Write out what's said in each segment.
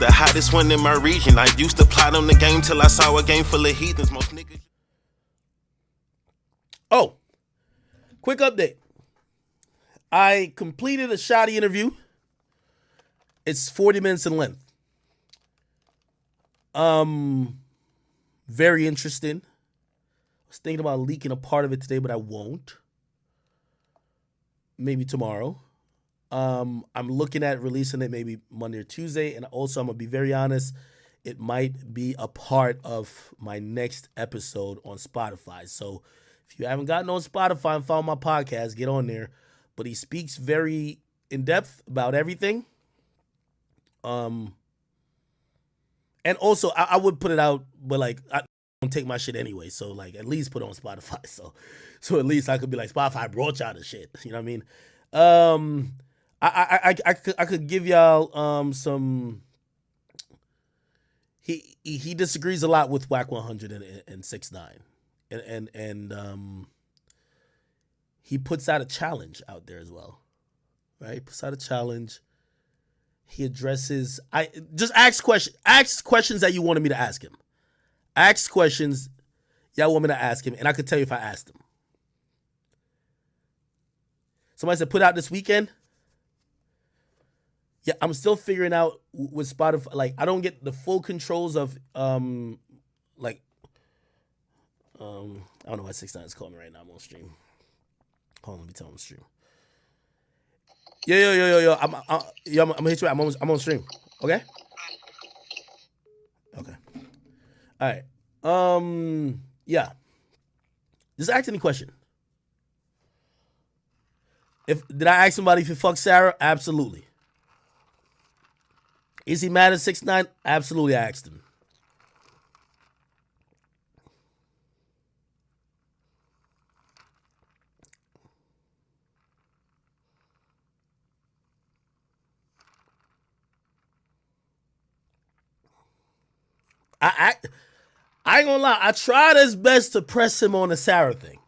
the hottest one in my region. I used to plot on the game till I saw a game full of heathens. Most niggas. Oh, quick update. I completed a shotti interview. It's 40 minutes in length. Very interesting. I was thinking about leaking a part of it today, but I won't. Maybe tomorrow. I'm looking at releasing it maybe Monday or Tuesday. And also, I'm going to be very honest, it might be a part of my next episode on Spotify. So if you haven't gotten on Spotify and found my podcast, get on there. But he speaks very in depth about everything. And also, I would put it out, but like, I don't take my shit anyway. So like, at least put it on Spotify. So at least I could be like, Spotify brought y'all the shit. You know what I mean? I could give y'all some. He disagrees a lot with Whack 100 and 6ix9ine, and he puts out a challenge out there as well, right? He puts out a challenge. He addresses. I just ask questions that you wanted me to ask him. Ask questions y'all want me to ask him, and I could tell you if I asked him. Somebody said put out this weekend. Yeah, I'm still figuring out with Spotify. Like, I don't get the full controls of I don't know why 6ix9ine is calling me right now. I'm on stream. Hold on, let me tell him on stream. Yo. I'm gonna hit you. I'm on stream. Okay. Okay. All right. Yeah. Just ask any question. Did I ask somebody if he fucked Sarah? Absolutely. Is he mad at 6ix9ine? Absolutely, I asked him. I ain't gonna lie. I tried his best to press him on the Sarah thing.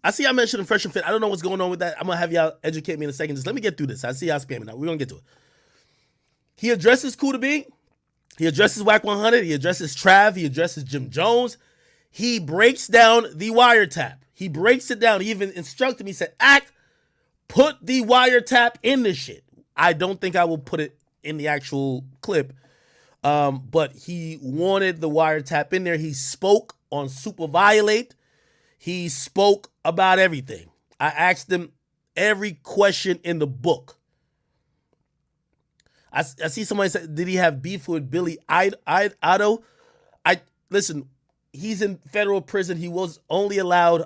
I see I mentioned Fresh and Fit. I don't know what's going on with that. I'm gonna have y'all educate me in a second. Just let me get through this. I see y'all spamming now. We're gonna get to it. He addresses Cool to Be. He addresses Whack 100. He addresses Trav. He addresses Jim Jones. He breaks down the wiretap. He breaks it down. He even instructed me. He said, put the wiretap in this shit. I don't think I will put it in the actual clip. But he wanted the wiretap in there. He spoke on Super Violate. He spoke about everything. I asked him every question in the book. I see somebody say, did he have beef with Billy Idol? Listen, he's in federal prison. He was only allowed,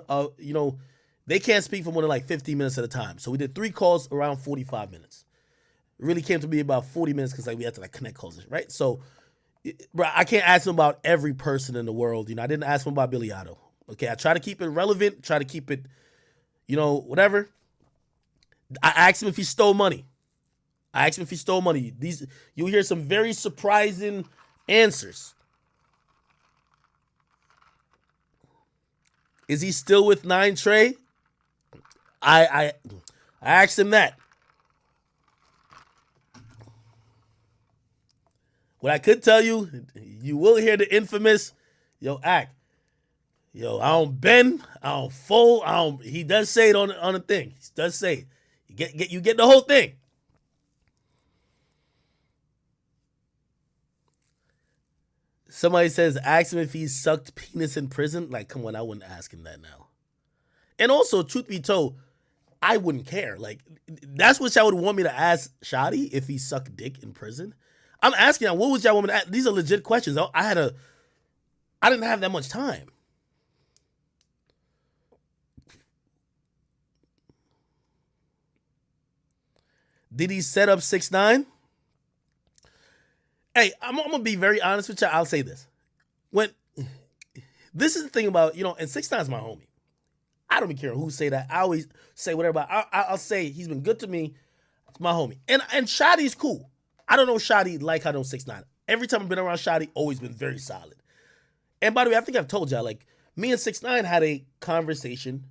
they can't speak for more than like 15 minutes at a time. So we did 3 calls around 45 minutes. It really came to be about 40 minutes because we had to connect calls, right? So, bro, I can't ask him about every person in the world. I didn't ask him about Billy Idol. Okay, I try to keep it relevant, try to keep it, whatever. I asked him if he stole money. You'll hear some very surprising answers. Is he still with 9 Trey? I asked him that. What I could tell you, you will hear the infamous, Act. I don't bend, I don't fold, he does say it on the thing. He does say it. You get the whole thing. Somebody says, ask him if he sucked penis in prison. Like, come on, I wouldn't ask him that now. And also, truth be told, I wouldn't care. Like, that's what y'all would want me to ask Shotti, if he sucked dick in prison. I'm asking y'all, what would y'all want me to ask? These are legit questions. I didn't have that much time. Did he set up 6ix9ine? Hey, I'm going to be very honest with you. I'll say this. This is the thing about, and 6ix9ine's my homie. I don't even care who say that. I always say whatever. I'll say he's been good to me. It's my homie. And Shotti's cool. I don't know Shotti like I know 6ix9ine. Every time I've been around Shotti, always been very solid. And by the way, I think I've told y'all, me and 6ix9ine had a conversation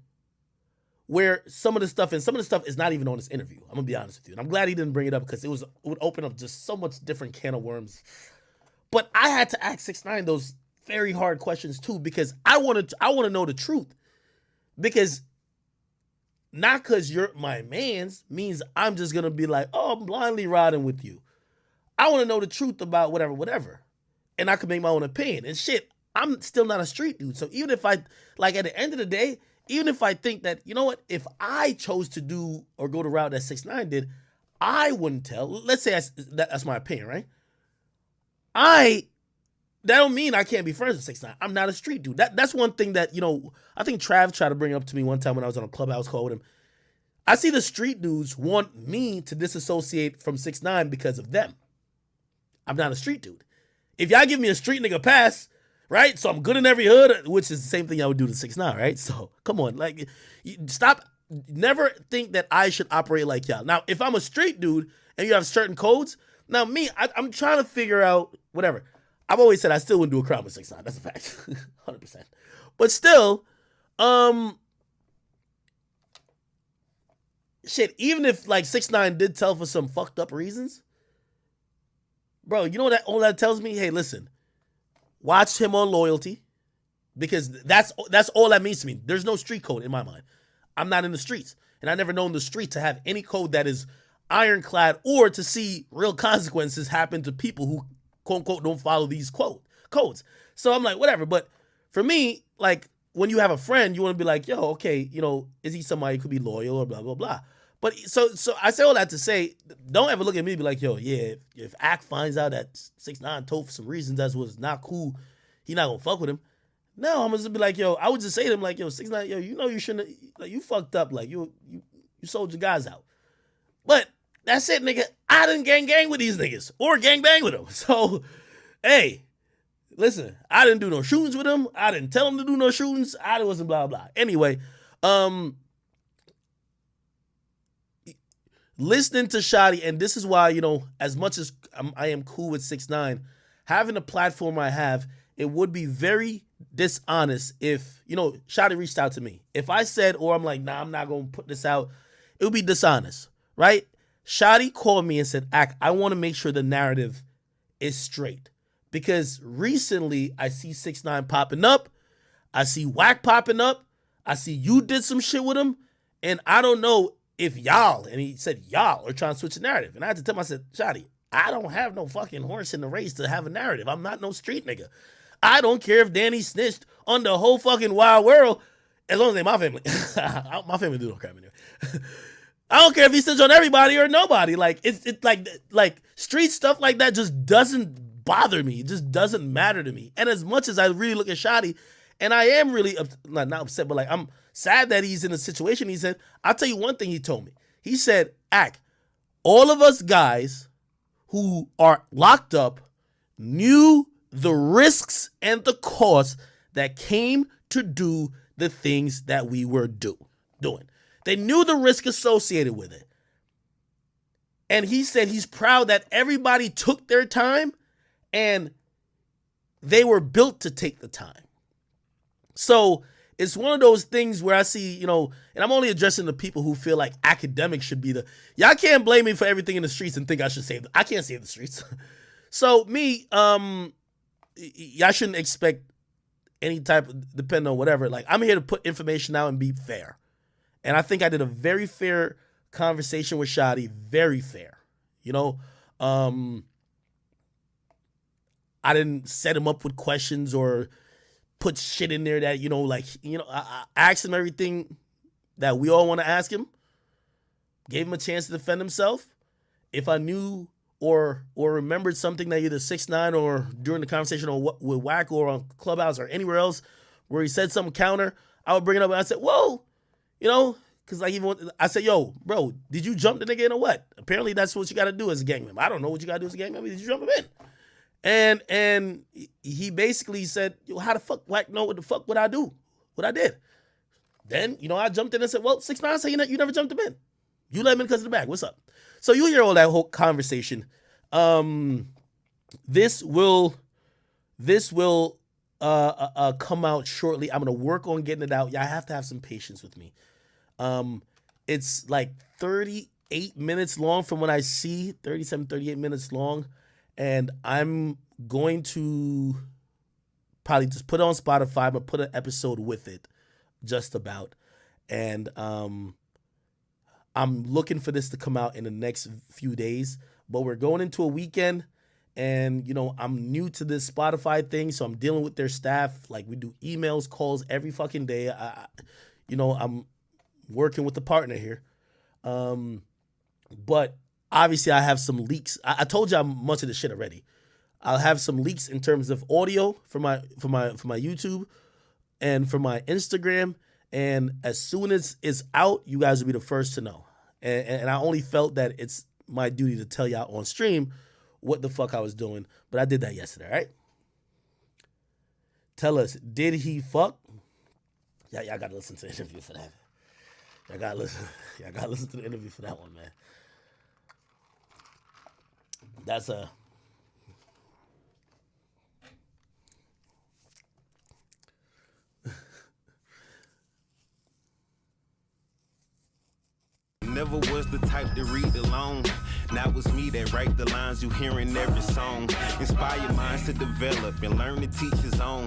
where some of the stuff is not even on this interview. I'm gonna be honest with you, and I'm glad he didn't bring it up because it would open up just so much different can of worms. But I had to ask 6ix9ine those very hard questions too because I want to know the truth. Because not because you're my man's means I'm just gonna be like, oh, I'm blindly riding with you. I want to know the truth about whatever, and I can make my own opinion. And shit, I'm still not a street dude. So even if I like at the end of the day, even if I think that, you know what, if I chose to do or go the route that 6ix9ine did, I wouldn't tell. Let's say that's my opinion, right? That don't mean I can't be friends with 6ix9ine. I'm not a street dude. That's one thing that, you know, I think Trav tried to bring up to me one time when I was on a Clubhouse call with him. I see the street dudes want me to disassociate from 6ix9ine because of them. I'm not a street dude. If y'all give me a street nigga pass, right? So I'm good in every hood, which is the same thing I would do to 6ix9ine, right? So come on, like, stop. Never think that I should operate like y'all. Now, if I'm a street dude and you have certain codes, now me, I'm trying to figure out whatever. I've always said I still wouldn't do a crime with 6ix9ine. That's a fact, 100%. But still, shit. Even if like 6ix9ine did tell for some fucked up reasons, bro, you know what all that tells me? Hey, listen, watch him on loyalty, because that's all that means to me. There's no street code in my mind. I'm not in the streets, and I never known the street to have any code that is ironclad or to see real consequences happen to people who quote unquote don't follow these codes. So I'm like, whatever. But for me, like, when you have a friend, you want to be like, yo, okay, you know, is he somebody who could be loyal or blah, blah, blah. But so I say all that to say, don't ever look at me and be like, yo, yeah, if Ak finds out that 6ix9ine told for some reasons that was not cool, he not gonna fuck with him. No, I'm gonna be like, yo, I would just say to him like, yo, 6ix9ine, yo, you know you shouldn't, like, you fucked up, like you sold your guys out. But that's it, nigga. I didn't gang with these niggas or gang bang with them. So, hey, listen, I didn't do no shootings with them. I didn't tell them to do no shootings. I wasn't blah, blah. Anyway, listening to Shotti, and this is why, you know, as much as I am cool with 6ix9ine, having the platform I have, it would be very dishonest if, you know, Shotti reached out to me. If I said, or I'm like, nah, I'm not going to put this out, it would be dishonest, right? Shotti called me and said, Ak, I want to make sure the narrative is straight. Because recently I see 6ix9ine popping up. I see Wack popping up. I see you did some shit with him. And I don't know if y'all, and he said y'all, are trying to switch the narrative. And I had to tell him, I said, Shotti, I don't have no fucking horse in the race to have a narrative. I'm not no street nigga. I don't care if Danny snitched on the whole fucking wild world, as long as they my family. My family do no crap anyway. I don't care if he snitched on everybody or nobody. Like, it's like street stuff like that just doesn't bother me. It just doesn't matter to me. And as much as I really look at Shotti, and I am really not upset, but like, I'm sad that he's in the situation he's in. I'll tell you one thing he told me. He said, Ak, all of us guys who are locked up knew the risks and the costs that came to do the things that we were doing. They knew the risk associated with it. And he said he's proud that everybody took their time and they were built to take the time. So it's one of those things where I see, you know, and I'm only addressing the people who feel like Akademiks should be y'all can't blame me for everything in the streets and think I should save I can't save the streets. So me, y'all shouldn't expect any type of, depending on whatever. Like, I'm here to put information out and be fair. And I think I did a very fair conversation with Shotti, very fair. You know, I didn't set him up with questions or put shit in there that, you know, like, you know, I asked him everything that we all want to ask him, gave him a chance to defend himself. If I knew or remembered something that either 6ix9ine or during the conversation or with Wack or on Clubhouse or anywhere else where he said something counter, I would bring it up and I said, whoa, you know, because like, even I said, yo, bro, did you jump the nigga in or what? Apparently that's what you got to do as a gang member. I don't know what you got to do as a gang member. Did you jump him in? And he basically said, yo, how the fuck Wack know what the fuck would I do? What I did. Then, you know, I jumped in and said, well, 6ix9ine said you never jumped him in. You let him in because of the bag. What's up? So you hear all that whole conversation. This will come out shortly. I'm gonna work on getting it out. Y'all have to have some patience with me. It's like 38 minutes long from what I see, 37, 38 minutes long. And I'm going to probably just put it on Spotify, but put an episode with it, just about. And I'm looking for this to come out in the next few days. But we're going into a weekend, and I'm new to this Spotify thing, so I'm dealing with their staff. Like, we do emails, calls every fucking day. I'm working with the partner here. But obviously I have some leaks. I told y'all much of the shit already. I'll have some leaks in terms of audio for my YouTube and for my Instagram. And as soon as it's out, you guys will be the first to know. And I only felt that it's my duty to tell y'all on stream what the fuck I was doing. But I did that yesterday, right? Tell us, did he fuck? Y'all gotta listen to the interview for that. Y'all gotta listen to the interview for that one, man. That's a... Never was the type to read alone. Now it's me that write the lines you hear in every song. Inspire minds to develop and learn to teach his own.